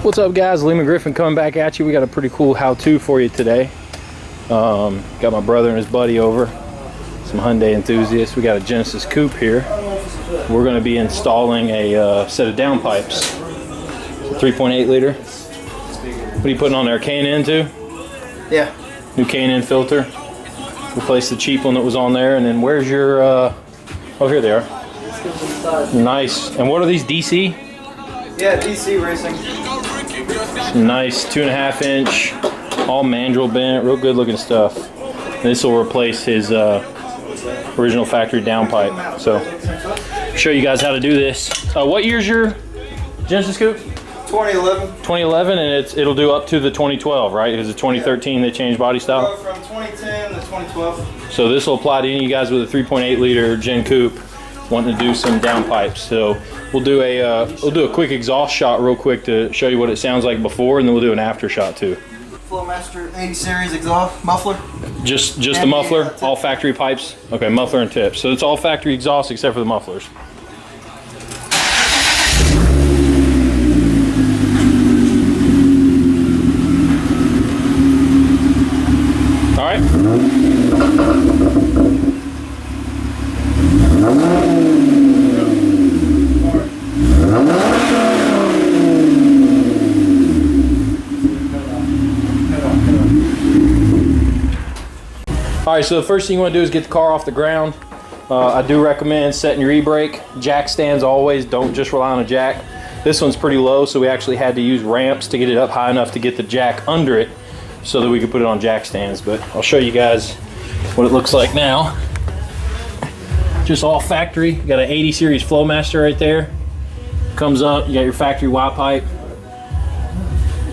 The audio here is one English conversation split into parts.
What's up guys, Leaman Griffin coming back at you. We got a pretty cool how-to for you today. Got my brother and his buddy over, some Hyundai enthusiasts. We got a Genesis Coupe here. We're going to be installing a set of downpipes. 3.8 liter. What are you putting on there, K&N too? Yeah. New K&N filter. Replace the cheap one that was on there. And then where's your, oh here they are. Nice. And what are these, DC? Yeah, DC racing. Nice 2.5 inch, all mandrel bent, real good looking stuff. And this will replace his original factory downpipe. So, show you guys how to do this. What year's your Genesis Coupe? 2011. 2011, and it'll do up to the 2012, right? Because the 2013 they changed body style. From 2010 to 2012. So this will apply to any of you guys with a 3.8 liter Gen Coupe wanting to do some downpipes. So we'll do a quick exhaust shot real quick to show you what it sounds like before, and then we'll do an after shot too. Flowmaster 80 series exhaust muffler. Just the muffler, all factory pipes. Okay, muffler and tips. So it's all factory exhaust except for the mufflers. All right. All right, so the first thing you want to do is get the car off the ground. I do recommend setting your e-brake. Jack stands always, don't just rely on a jack. This one's pretty low, so we actually had to use ramps to get it up high enough to get the jack under it so that we could put it on jack stands. But I'll show you guys what it looks like now. Just all factory. You got an 80 series Flowmaster right there. Comes up, you got your factory Y pipe,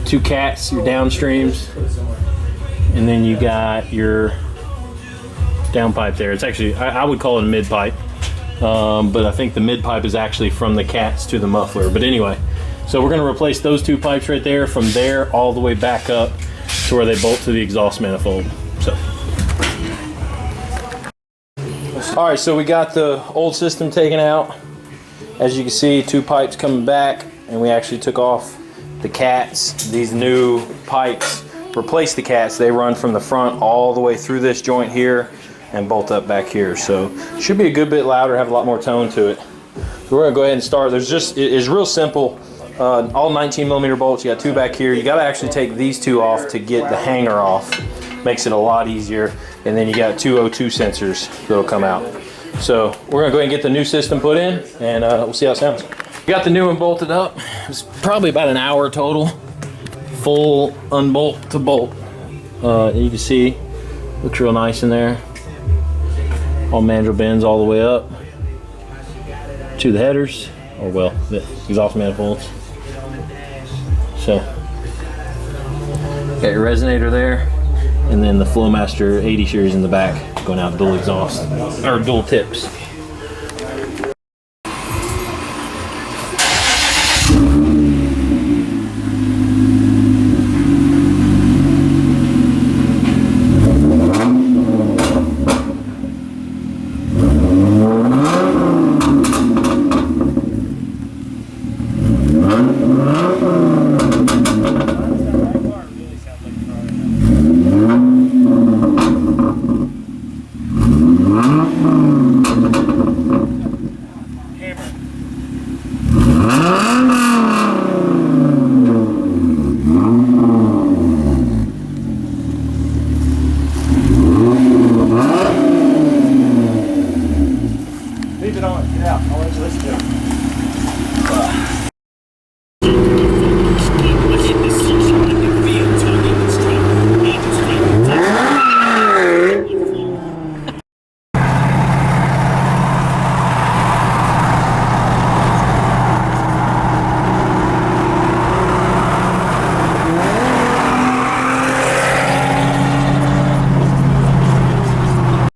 2 cats, your downstreams, and then you got your downpipe there. It's actually, I would call it a mid-pipe, but I think the mid-pipe is actually from the cats to the muffler. But anyway, so we're going to replace those 2 pipes right there, from there all the way back up to where they bolt to the exhaust manifold. So, all right, so we got the old system taken out. As you can see, 2 pipes coming back, and we actually took off the cats. These new pipes replace the cats. They run from the front all the way through this joint here and bolt up back here. So should be a good bit louder, have a lot more tone to it. So we're gonna go ahead and start. It's real simple. All 19mm bolts. You got 2 back here. You gotta actually take these 2 off to get the hanger off. Makes it a lot easier. And then you got 2 O2 sensors that'll come out. So we're gonna go ahead and get the new system put in, and we'll see how it sounds. We got the new one bolted up. It's probably about an hour total. Full unbolt to bolt. You can see, looks real nice in there. All mandrel bends all the way up to the headers, or well, the exhaust manifolds. So, got your resonator there, and then the Flowmaster 80 series in the back, going out dual exhaust, or dual tips.